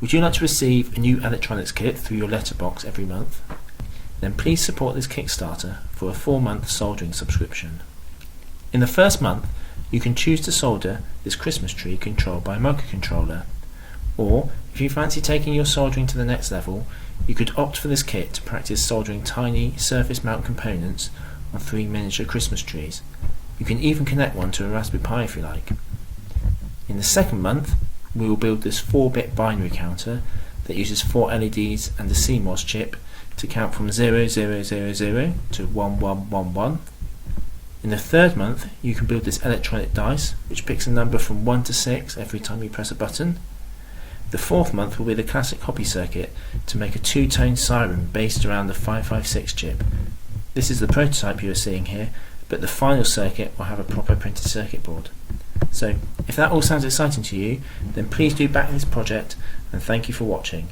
Would you like to receive a new electronics kit through your letterbox every month? Then please support this Kickstarter for a 4-month soldering subscription. In the first month, you can choose to solder this Christmas tree controlled by a microcontroller, or if you fancy taking your soldering to the next level, you could opt for this kit to practice soldering tiny surface mount components on 3 miniature Christmas trees. You can even connect one to a Raspberry Pi if you like. In the second month, we will build this 4-bit binary counter that uses 4 LEDs and a CMOS chip to count from 0000 to 1111. In the third month, you can build this electronic dice, which picks a number from 1 to 6 every time you press a button. The fourth month will be the classic copy circuit to make a 2-tone siren based around the 556 chip. This is the prototype you are seeing here, but the final circuit will have a proper printed circuit board. So, if that all sounds exciting to you, then please do back this project, and thank you for watching.